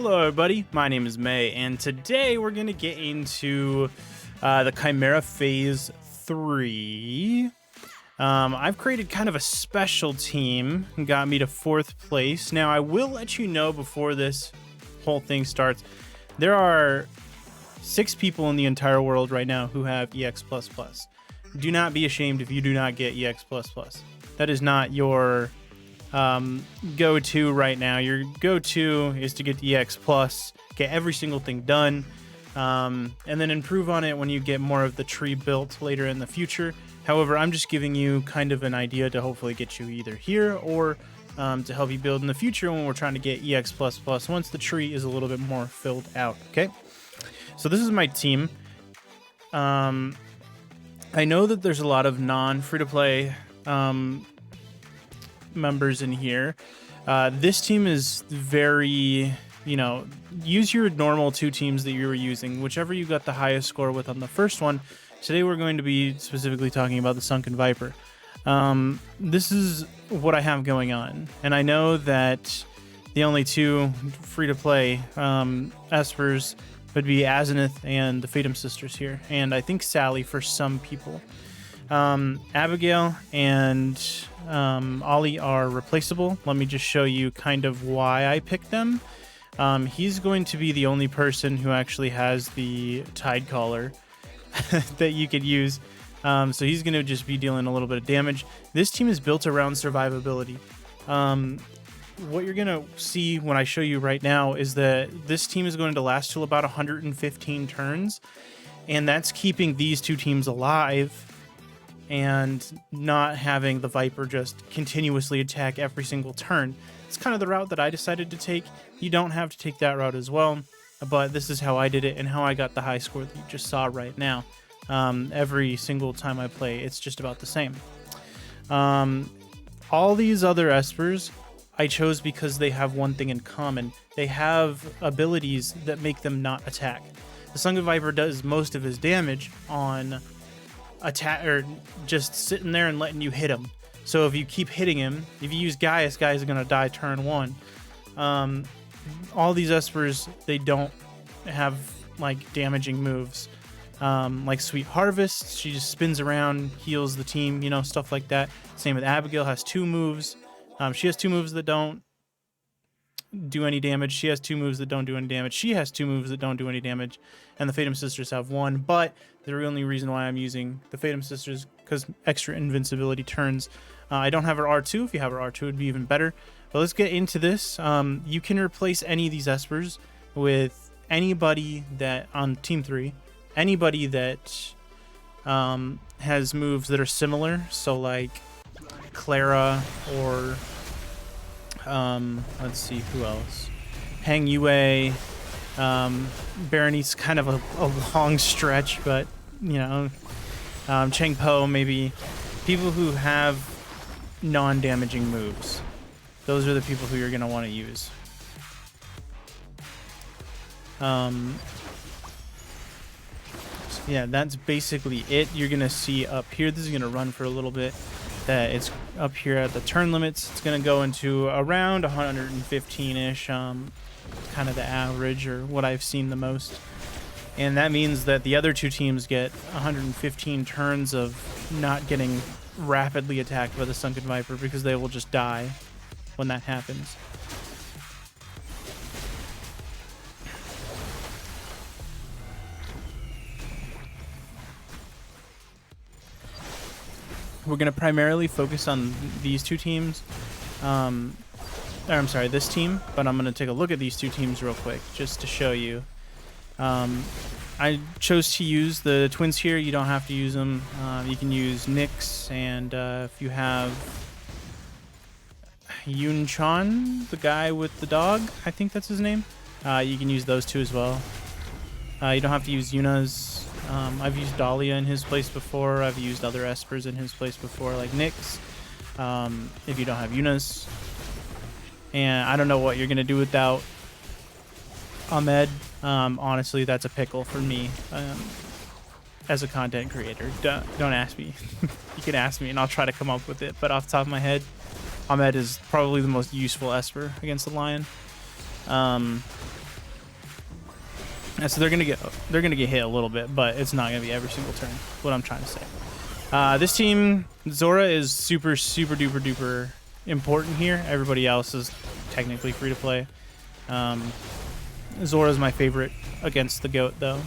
Hello everybody, my name is May, and today we're going to get into the Chimera Phase 3. I've created kind of a special team, and got me to 4th place. Now, I will let you know before this whole thing starts, there are 6 people in the entire world right now who have EX++. Do not be ashamed if you do not get EX++. That is not your go-to right now. Your go-to is to get the EX plus, get every single thing done, and then improve on it when you get more of the tree built later in the future. However, I'm just giving you kind of an idea to hopefully get you either here or to help you build in the future when we're trying to get EX plus once the tree is a little bit more filled out. Okay, so this is my team. I know that there's a lot of non-free-to-play members in here. This team is very, use your normal 2 teams that you were using, whichever you got the highest score with on the first one. Today we're going to be specifically talking about the Sunken Viper. This is what I have going on, and I know that the only 2 free-to-play espers would be Azimuth and the Fatum sisters here, and I think Sally for some people. Abigail and Ollie are replaceable. Let me just show you kind of why I picked them. He's going to be the only person who actually has the Tide Collar that you could use. So he's going to just be dealing a little bit of damage. This team is built around survivability. What you're going to see when I show you right now is that this team is going to last till about 115 turns. And that's keeping these 2 teams alive and not having the Viper just continuously attack every single turn. It's kind of the route that I decided to take. You don't have to take that route as well, but this is how I did it and how I got the high score that you just saw right now. Every single time I play, it's just about the same. All these other espers I chose because they have one thing in common. They have abilities that make them not attack. The Sunken Viper does most of his damage on attack, or just sitting there and letting you hit him. So if you keep hitting him, if you use Gaius is going to die turn 1. All these espers, they don't have like damaging moves. Like Sweet Harvest, she just spins around, heals the team, stuff like that. Same with Abigail, has 2 moves. She has 2 moves that don't do any damage. She has 2 moves that don't do any damage. She has 2 moves that don't do any damage. And the Fatum sisters have 1. But the only reason why I'm using the Fatum sisters because extra invincibility turns. I don't have her R2. If you have her R2, it'd be even better. But let's get into this. You can replace any of these espers with anybody that on Team 3, anybody that has moves that are similar. So like Clara or let's see who else. Hang Yue, Berenice, kind of a long stretch, but Cheng Po, maybe people who have non-damaging moves. Those are the people who you're going to want to use. Yeah, that's basically it. You're going to see up here, this is going to run for a little bit, that it's up here at the turn limits. It's going to go into around 115-ish, kind of the average, or what I've seen the most. And that means that the other 2 teams get 115 turns of not getting rapidly attacked by the Sunken Viper because they will just die when that happens. We're going to primarily focus on these 2 teams. I'm sorry, this team, but I'm going to take a look at these 2 teams real quick just to show you. I chose to use the twins here. You don't have to use them. You can use Nyx, and if you have Yoon Chan, the guy with the dog, I think that's his name, you can use those 2 as well. You don't have to use Yuna's. I've used Dahlia in his place before. I've used other espers in his place before, like Nyx. If you don't have Yuna's. And I don't know what you're going to do without Ahmed. Honestly, that's a pickle for me as a content creator. Don't ask me. You can ask me and I'll try to come up with it. But off the top of my head, Ahmed is probably the most useful esper against the Lion. And so they're gonna get hit a little bit, but it's not gonna be every single turn. What I'm trying to say. This team, Zora is super duper duper important here. Everybody else is technically free to play. Zora is my favorite against the goat though.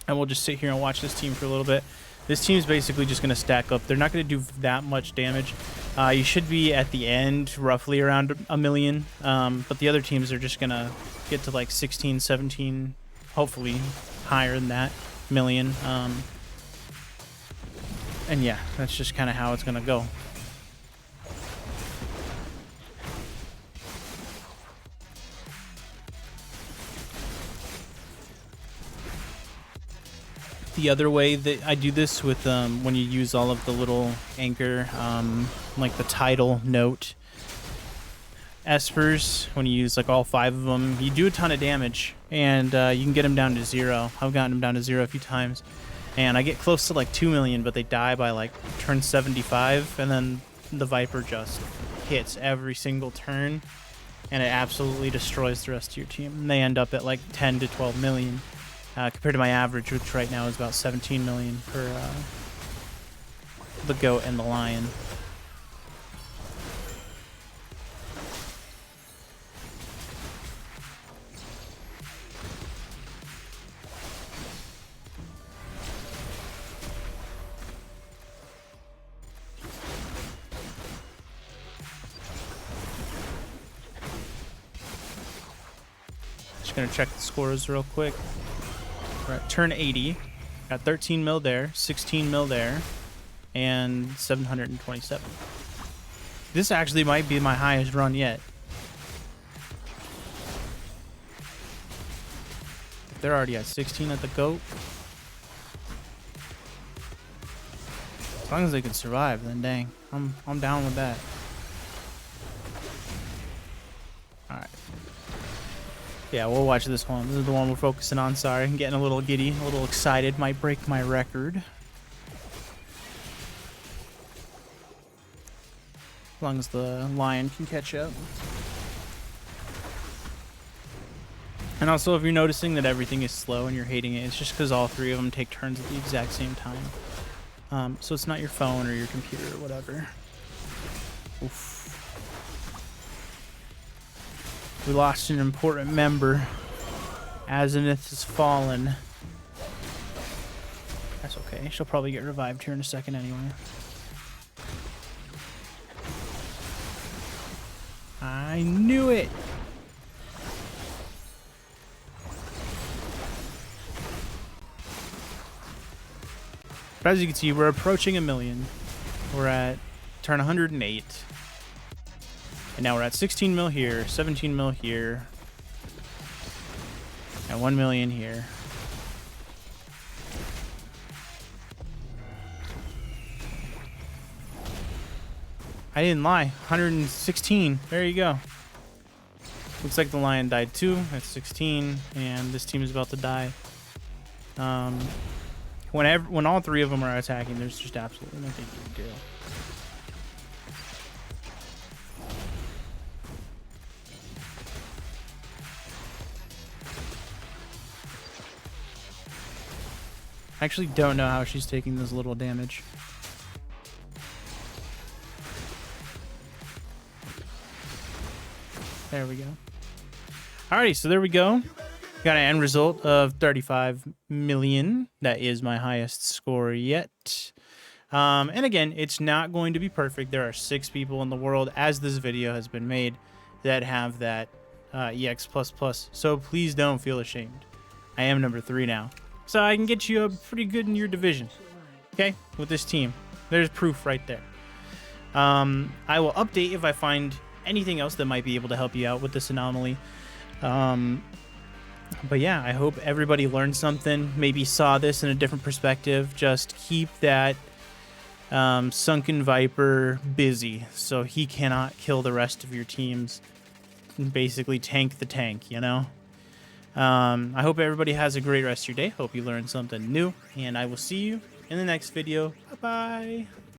And we'll just sit here and watch this team for a little bit. This team is basically just going to stack up. They're not going to do that much damage. You should be at the end roughly around a million. But the other teams are just going to get to like 16, 17, hopefully higher than that, million. And yeah, that's just kind of how it's going to go. The other way that I do this with when you use all of the little anchor, like the title, note, espers, when you use like all 5 of them, you do a ton of damage, and you can get them down to 0. I've gotten them down to 0 a few times, and I get close to like 2 million, but they die by like turn 75, and then the Viper just hits every single turn, and it absolutely destroys the rest of your team. And they end up at like 10 to 12 million. Compared to my average, which right now is about 17 million for the goat and the lion. Just gonna check the scores real quick. We're at turn 80, got 13 mil there, 16 mil there, and 727. This actually might be my highest run yet. If they're already at 16 at the goat, as long as they can survive, then dang, I'm down with that. All right. Yeah, we'll watch this one. This is the one we're focusing on. Sorry, I'm getting a little giddy, a little excited. Might break my record. As long as the lion can catch up. And also, if you're noticing that everything is slow and you're hating it, it's just because all 3 of them take turns at the exact same time. So it's not your phone or your computer or whatever. Oof. We lost an important member. Azenith has fallen. That's okay. She'll probably get revived here in a second anyway. I knew it! But as you can see, we're approaching a million. We're at turn 108. And now we're at 16 mil here, 17 mil here, and 1 million here. I didn't lie, 116. There you go. Looks like the lion died too. That's 16, and this team is about to die. When all 3 of them are attacking, there's just absolutely nothing you can do. I actually don't know how she's taking this little damage. There we go. Alrighty, so there we go. Got an end result of 35 million. That is my highest score yet. And again, it's not going to be perfect. There are 6 people in the world, as this video has been made, that have that EX++. So please don't feel ashamed. I am number 3 now. So I can get you a pretty good in your division. Okay, with this team. There's proof right there. I will update if I find anything else that might be able to help you out with this anomaly. But yeah, I hope everybody learned something, maybe saw this in a different perspective. Just keep that Sunken Viper busy so he cannot kill the rest of your teams. Basically tank the tank, you know? I hope everybody has a great rest of your day. Hope you learned something new, and I will see you in the next video. Bye-bye.